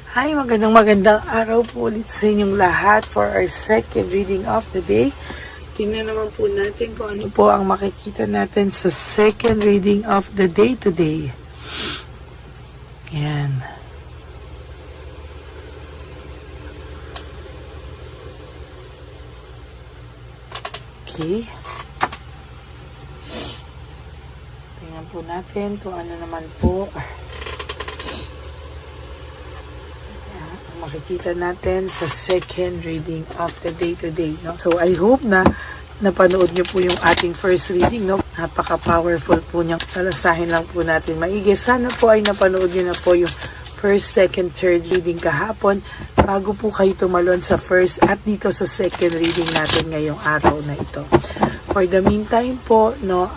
Hi, magandang araw po ulit sa inyong lahat for our second reading of the day. Tingnan naman po natin kung ano po ang makikita natin sa second reading of the day today. Yan. Okay. Tingnan po natin kung ano naman po makikita natin sa second reading of the day today, no? So I hope na napanood niyo po yung ating first reading, no? Napaka-powerful po niyang talasahin lang po natin maigi. Sana po ay napanood niyo na po yung first, second, third reading kahapon bago po kayo tumalon sa first at dito sa second reading natin ngayong araw na ito. For the meantime po, no,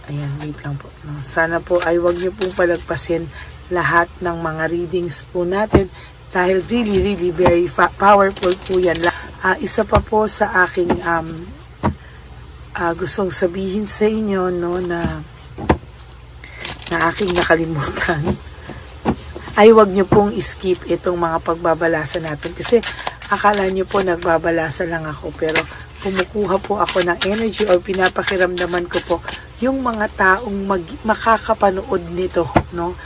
ayan, wait lang po. No? Sana po ay wag niyo pong palagpasin lahat ng mga readings po natin dahil really very powerful po yan. Isa pa po sa aking gustong sabihin sa inyo, no, na aking nakalimutan ay wag nyo pong skip itong mga pagbabalasa natin kasi akala nyo po nagbabalasa lang ako pero kumukuha po ako ng energy o pinapakiramdaman ko po yung mga taong makakapanood nito, no?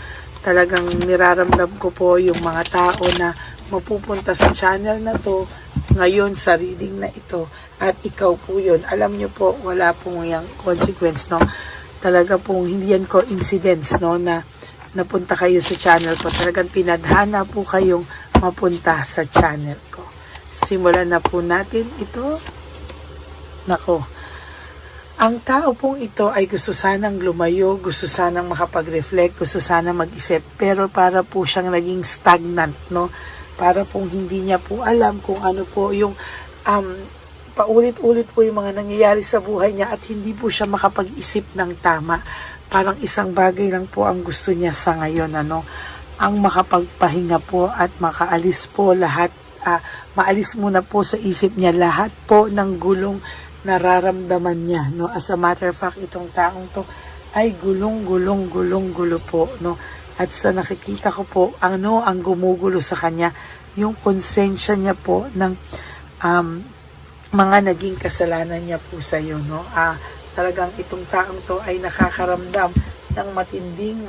Talagang niraramdam ko po yung mga tao na mapupunta sa channel na to ngayon sa reading na ito at ikaw po yun. Alam nyo po, wala pong yung consequence, no? Talaga pong hindi yan coincidence, no, na napunta kayo sa channel ko. Talagang pinadhana po kayong mapunta sa channel ko. Simulan na po natin ito. Nako. Ang tao pong ito ay gusto sanang lumayo, gusto sanang makapag-reflect, gusto sanang mag-isip, pero para po siyang naging stagnant, no? Para pong hindi niya po alam kung ano po yung paulit-ulit po yung mga nangyayari sa buhay niya at hindi po siya makapag-isip ng tama. Parang isang bagay lang po ang gusto niya sa ngayon, ano? Ang makapagpahinga po at makaalis po lahat, maalis muna po sa isip niya lahat po ng gulong nararamdaman niya, no? As a matter of fact, itong taong to ay gulong po, no? At sa nakikita ko po, ang gumugulo sa kanya, yung konsensya niya po ng mga naging kasalanan niya po sa iyo, no? Talagang itong taong to ay nakakaramdam ng matinding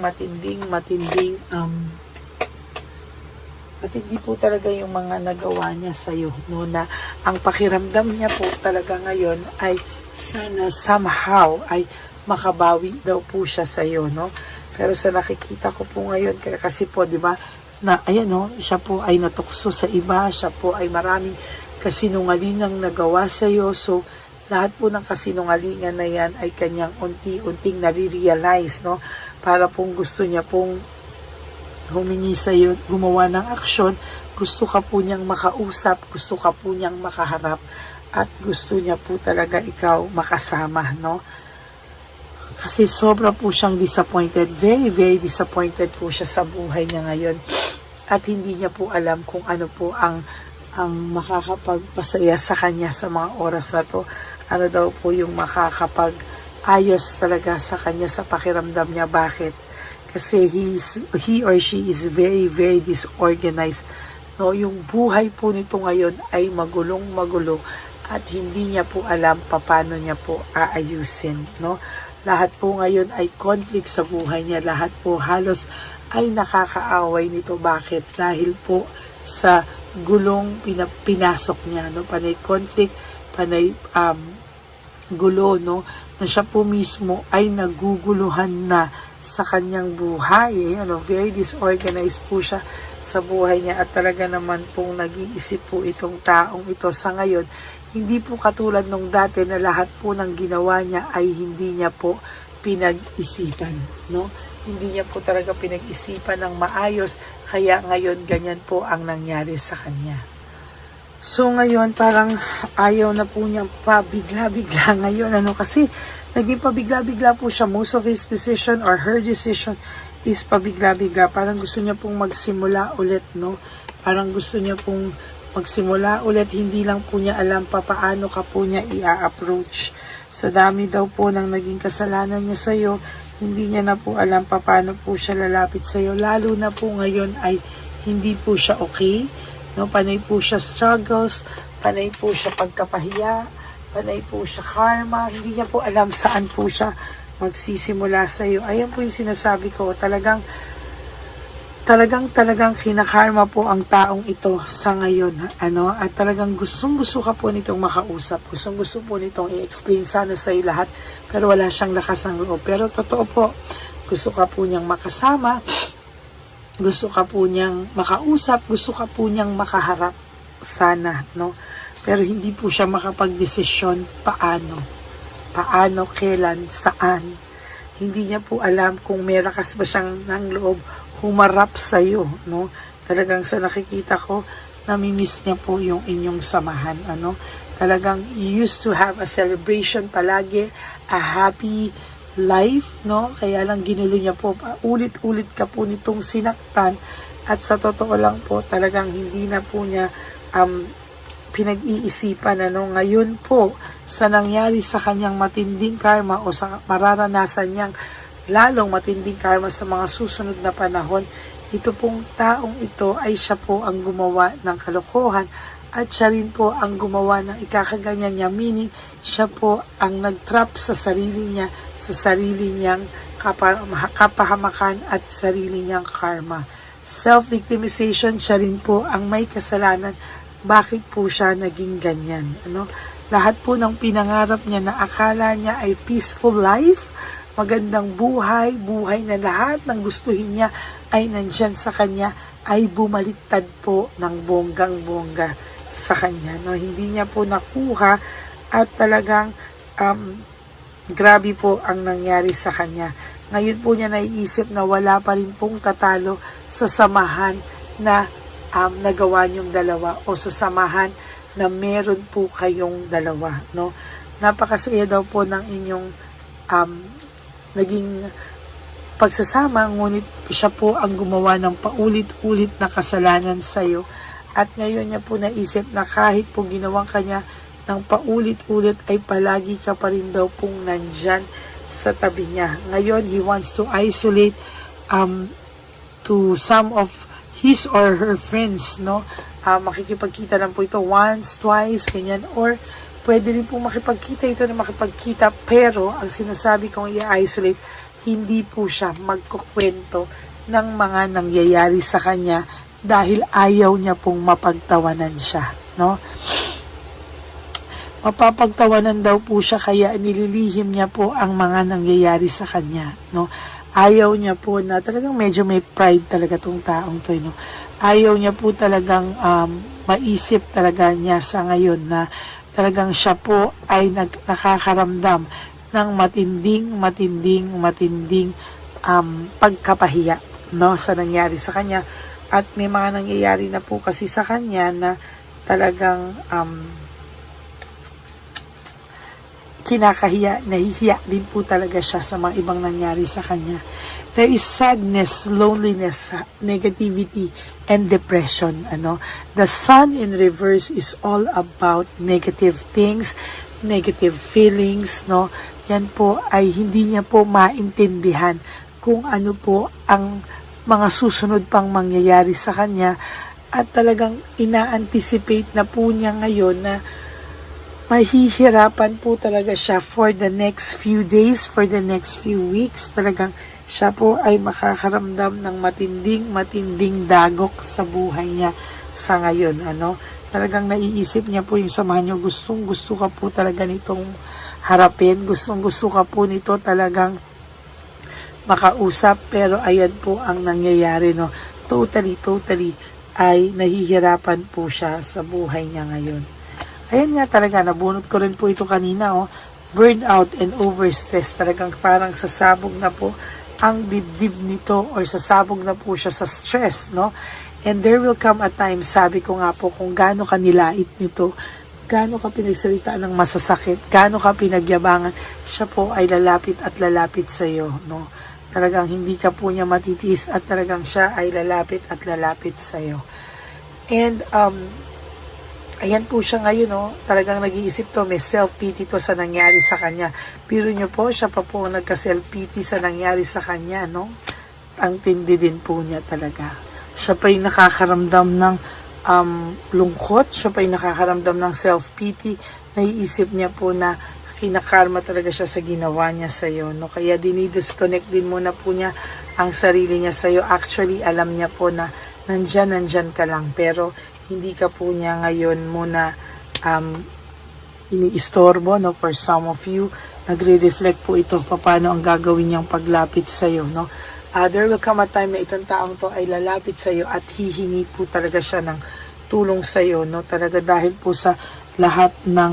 hindi po talaga yung mga nagawa niya sa iyo, no, na ang pakiramdam niya po talaga ngayon ay sana somehow ay makabawi daw po siya sa iyo, no? Pero sa nakikita ko po ngayon kasi po, di ba, na ayan, no, siya po ay natukso sa iba, siya po ay maraming kasinungalingang nagawa sa iyo. So lahat po ng kasinungalingan na yan ay kanyang unti-unting nare-realize, no? Para pong gusto niya pong humingi sa iyo, gumawa ng aksyon, gusto ka po niyang makausap, gusto ka po niyang makaharap, at gusto niya po talaga ikaw makasama, no? Kasi sobra po siyang disappointed, very disappointed po siya sa buhay niya ngayon, at hindi niya po alam kung ano po ang makakapagpasaya sa kanya sa mga oras na to. Ano daw po yung makakapag-ayos talaga sa kanya sa pakiramdam niya. Bakit? Kasi he or she is very disorganized, no? Yung buhay po nito ngayon ay magulo at hindi niya po alam paano niya po aayusin, no? Lahat po ngayon ay conflict sa buhay niya, lahat po halos ay nakakaaway nito. Bakit? Dahil po sa gulong pinasok niya, no? Panay conflict, panay gulo, no? Na siya po mismo ay naguguluhan na sa kanyang buhay, very disorganized po siya sa buhay niya at talaga naman pong nag-iisip po itong taong ito sa ngayon. Hindi po katulad nung dati na lahat po ng ginawa niya ay hindi niya po pinag-isipan, no? Hindi niya po talaga pinag-isipan ng maayos, kaya ngayon ganyan po ang nangyari sa kanya. So ngayon parang ayaw na po niyang pabigla-bigla ngayon, kasi naging pabigla-bigla po siya. Most of his decision or her decision is pabigla-bigla. Parang gusto niya pong magsimula ulit, no? Parang gusto niya pong magsimula ulit. Hindi lang po niya alam paano ka po niya i-approach. Sa dami daw po ng naging kasalanan niya sa iyo, Hindi niya na po alam paano po siya lalapit sa iyo. Lalo na po ngayon ay hindi po siya okay. No, panay po siya struggles, panay po siya pagkapahiya, panay po siya karma. Hindi niya po alam saan po siya magsisimula sa iyo. Ayan po yung sinasabi ko. Talagang kinakarma po ang taong ito sa ngayon, at talagang gustong-gusto ka po nitong makausap, gustong-gusto po nitong i-explain sana sa iyo lahat, pero wala siyang lakas ng loob. Pero totoo po, gusto ka po niyang makasama, gusto ka po niyang makausap, gusto ka po niyang makaharap sana, no? Pero hindi po siya makapagdesisyon paano, kailan, saan. Hindi niya po alam kung may lakas ba siyang ng loob humarap sa iyo, no? Talagang sa nakikita ko, namimiss niya po yung inyong samahan, Talagang you used to have a celebration palagi, a happy life, no? Kaya lang ginulo niya po, ulit-ulit ka po nitong sinaktan, at sa totoo lang po, talagang hindi na po niya pinag-iisipan, ngayon po, sa nangyari sa kanyang matinding karma o sa mararanasan niyang lalong matinding karma sa mga susunod na panahon, ito pong taong ito ay siya po ang gumawa ng kalokohan, at siya rin po ang gumawa ng ikakaganyan niya, meaning siya po ang nag-trap sa sarili niya, sa sarili niyang kapahamakan at sarili niyang karma. Self-victimization, siya rin po ang may kasalanan. Bakit po siya naging ganyan? Lahat po ng pinangarap niya na akala niya ay peaceful life, magandang buhay na lahat ng gustuhin niya ay nandyan sa kanya, ay bumaliktad po ng bonggang-bongga sa kanya. Hindi niya po nakuha, at talagang grabe po ang nangyari sa kanya. Ngayon po niya naiisip na wala pa rin pong tatalo sa samahan na nagawa niyong dalawa, o sa samahan na meron po kayong dalawa, no? Napakasaya daw po ng inyong naging pagsasama, ngunit siya po ang gumawa ng paulit-ulit na kasalanan sa iyo, at ngayon niya po naisip na kahit po ginawang kanya ng paulit-ulit ay palagi ka pa rin daw pong nandyan sa tabi niya. Ngayon, he wants to isolate to some of his or her friends, no? Makikipagkita lang po ito once, twice, ganyan, or pwede rin po makipagkita ito na makipagkita, pero ang sinasabi kong i-isolate, hindi po siya magkukwento ng mga nangyayari sa kanya dahil ayaw niya pong mapagtawanan siya, no? Mapapagtawanan daw po siya, kaya nililihim niya po ang mga nangyayari sa kanya, no? Ayaw niya po na, talagang medyo may pride talaga tong taong to, no? Ayaw niya po talagang maisip talaga niya sa ngayon na talagang siya po ay nakakaramdam ng matinding pagkapahiya, no, sa nangyari sa kanya. At may mga nangyayari na po kasi sa kanya na talagang kinakahiya, nahihiya din po talaga siya sa mga ibang nangyari sa kanya. There is sadness, loneliness, negativity, and depression. The sun in reverse is all about negative things, negative feelings, no? Yan po ay hindi niya po maintindihan kung ano po ang mga susunod pang mangyayari sa kanya, at talagang ina-anticipate na po niya ngayon na mahihirapan po talaga siya for the next few days, for the next few weeks. Talagang siya po ay makakaramdam ng matinding dagok sa buhay niya sa ngayon. Talagang naiisip niya po yung samahan niyo. Gustong-gusto ka po talaga nitong harapin. Gustong-gusto ka po nito talagang makausap. Pero ayan po ang nangyayari, no? Totally ay nahihirapan po siya sa buhay niya ngayon. Ayan nga talaga, nabunot ko rin po ito kanina, burnout and overstress. Talagang parang sasabog na po ang dibdib nito, or sasabog na po siya sa stress, no? And there will come a time, sabi ko nga po, kung gaano ka nilait nito, gaano ka pinagsalita ng masasakit, gaano ka pinagyabangan, siya po ay lalapit sa iyo, no? Talagang hindi ka po niya matitiis, at talagang siya ay lalapit sa iyo. And Ayan po siya ngayon, no? Talagang nag-iisip to, may self-pity to sa nangyari sa kanya. Pero nyo po, siya pa po nagka-self-pity sa nangyari sa kanya, no? Ang tindi din po niya talaga. Siya pa yung nakakaramdam ng lungkot, siya pa yung nakakaramdam ng self-pity. Naiisip niya po na kinakarma talaga siya sa ginawa niya sa'yo, no? Kaya dinidisconnect din muna po niya ang sarili niya sa'yo. Actually, alam niya po na nandyan ka lang, pero hindi ka po niya ngayon muna iniistorbo, no? For some of you, nagre-reflect po ito paano ang gagawin niyang paglapit sa'yo, no? There will come a time na itong taong to ay lalapit sa'yo at hihingi po talaga siya ng tulong sa'yo, no? Talaga dahil po sa lahat ng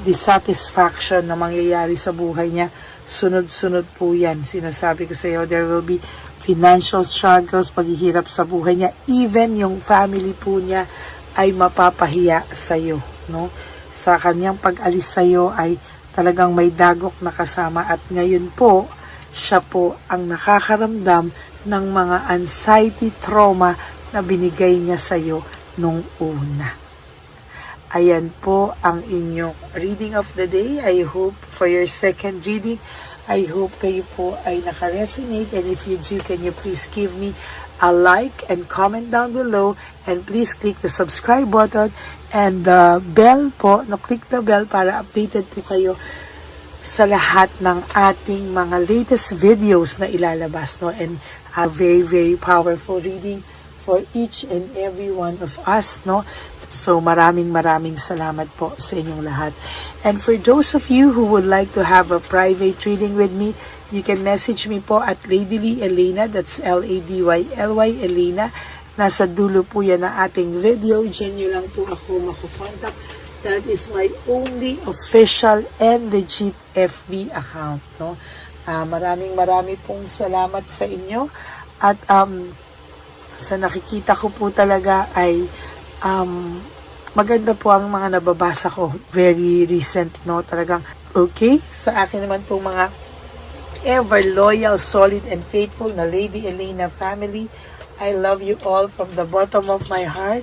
dissatisfaction na mangyayari sa buhay niya, sunod-sunod po yan. Sinasabi ko sa iyo, there will be financial struggles, paghihirap sa buhay niya. Even yung family po niya ay mapapahiya sa iyo, no? Sa kanyang pag-alis sa iyo ay talagang may dagok na kasama at ngayon po, siya po ang nakakaramdam ng mga anxiety trauma na binigay niya sa iyo nung una. Ayan po ang inyong reading of the day. I hope for your second reading, I hope kayo po ay naka-resonate, and if you do, can you please give me a like and comment down below, and please click the subscribe button and the bell po, click the bell para updated po kayo sa lahat ng ating mga latest videos na ilalabas, no? And a very, very powerful reading for each and every one of us, no? So maraming salamat po sa inyong lahat. And for those of you who would like to have a private reading with me, you can message me po at Ladyly Elena, that's Ladyly Elena. Nasa dulo po yan na ating video. Diyan nyo lang po ako makukontak. That is my only official and legit FB account, no? Maraming pong salamat sa inyo. At sa nakikita ko po talaga ay maganda po ang mga nababasa ko. Very recent, no? Talagang okay. Sa akin naman po mga ever loyal, solid, and faithful na Lady Elena family, I love you all from the bottom of my heart.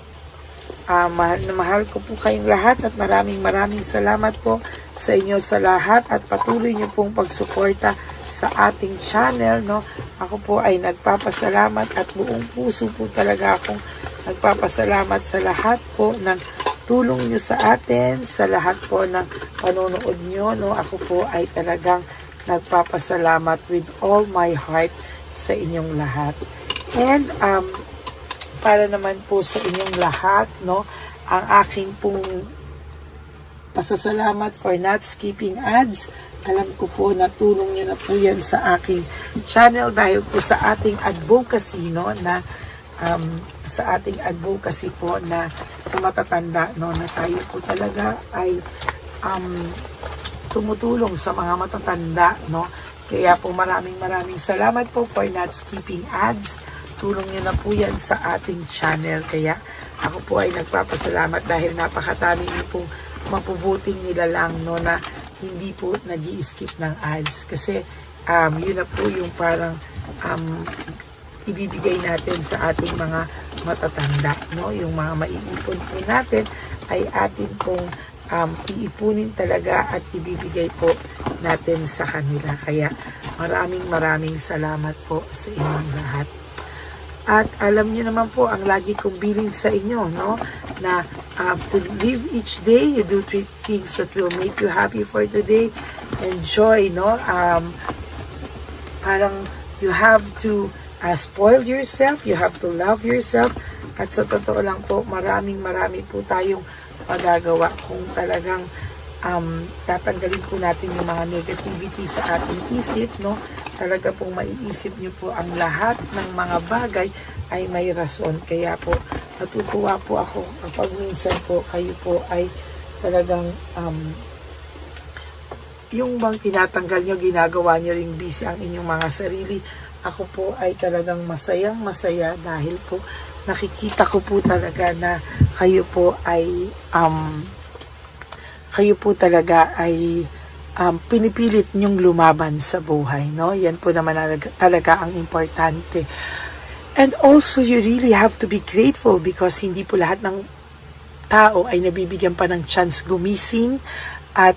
Mahal ko po kayong lahat at maraming salamat po sa inyo sa lahat at patuloy niyo pong pagsuporta sa ating channel, no? Ako po ay nagpapasalamat at buong puso po talaga akong nagpapasalamat sa lahat po ng tulong nyo sa atin, sa lahat po ng panonood nyo, no? Ako po ay talagang nagpapasalamat with all my heart sa inyong lahat. And para naman po sa inyong lahat, no, ang aking pong pasasalamat for not skipping ads. Alam ko po na tulong nyo na po yan sa aking channel dahil po sa ating advocacy, no, na sa ating advocacy po na sa matatanda, no, na tayo po talaga ay tumutulong sa mga matatanda, no. Kaya po maraming salamat po for not skipping ads. Tulong nyo na po yan sa ating channel. Kaya ako po ay nagpapasalamat dahil napakadami nyo pong mapubuting nilalang, no, na hindi po nag-i-skip ng ads. Kasi yun na po yung parang ibibigay natin sa ating mga matatanda, no? Yung mga maiipon po natin ay atin pong iipunin talaga at ibibigay po natin sa kanila. Kaya maraming salamat po sa inyong lahat. At alam niyo naman po, ang lagi kong bilin sa inyo, no, na to live each day, you do 3 things that will make you happy for today. Enjoy, no? Parang you have to spoil yourself, you have to love yourself. At sa totoo lang po, marami po tayong magagawa kung talagang tatanggalin po natin yung mga negativity sa ating isip, no? Talaga pong maiisip nyo po ang lahat ng mga bagay ay may rason. Kaya po, natutuwa po ako kapag minsan po kayo po ay talagang yung bang tinatanggal nyo, ginagawa nyo ring busy ang inyong mga sarili. Ako po ay talagang masaya dahil po nakikita ko po talaga na kayo po ay talaga ay pinipilit nyong lumaban sa buhay, no? Yan po naman talaga ang importante. And also, you really have to be grateful because hindi po lahat ng tao ay nabibigyan pa ng chance gumising at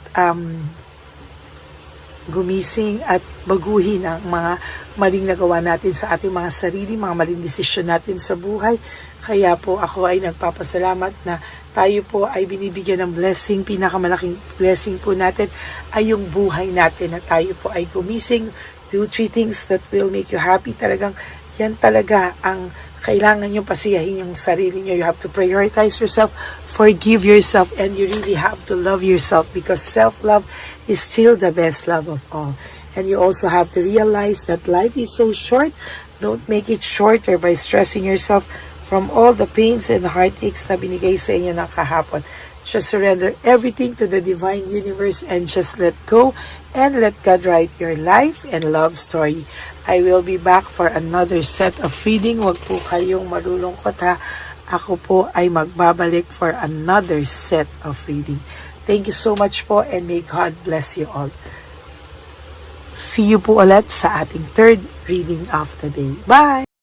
baguhin ang mga maling nagawa natin sa ating mga sarili, mga maling desisyon natin sa buhay. Kaya po ako ay nagpapasalamat na tayo po ay binibigyan ng blessing. Pinakamalaking blessing po natin ay yung buhay natin, na tayo po ay gumising, do 3 things that will make you happy. Talagang yan talaga ang kailangan nyo pasiyahin yung sarili nyo. You have to prioritize yourself, forgive yourself, and you really have to love yourself, because self-love is still the best love of all. And you also have to realize that life is so short. Don't make it shorter by stressing yourself from all the pains and heartaches na binigay sa inyo ng kahapon. Just surrender everything to the divine universe and just let go and let God write your life and love story. I will be back for another set of reading. Huwag po kayong malulungkot ha. Ako po ay magbabalik for another set of reading. Thank you so much po, and may God bless you all. See you po ulit sa ating third reading of the day. Bye!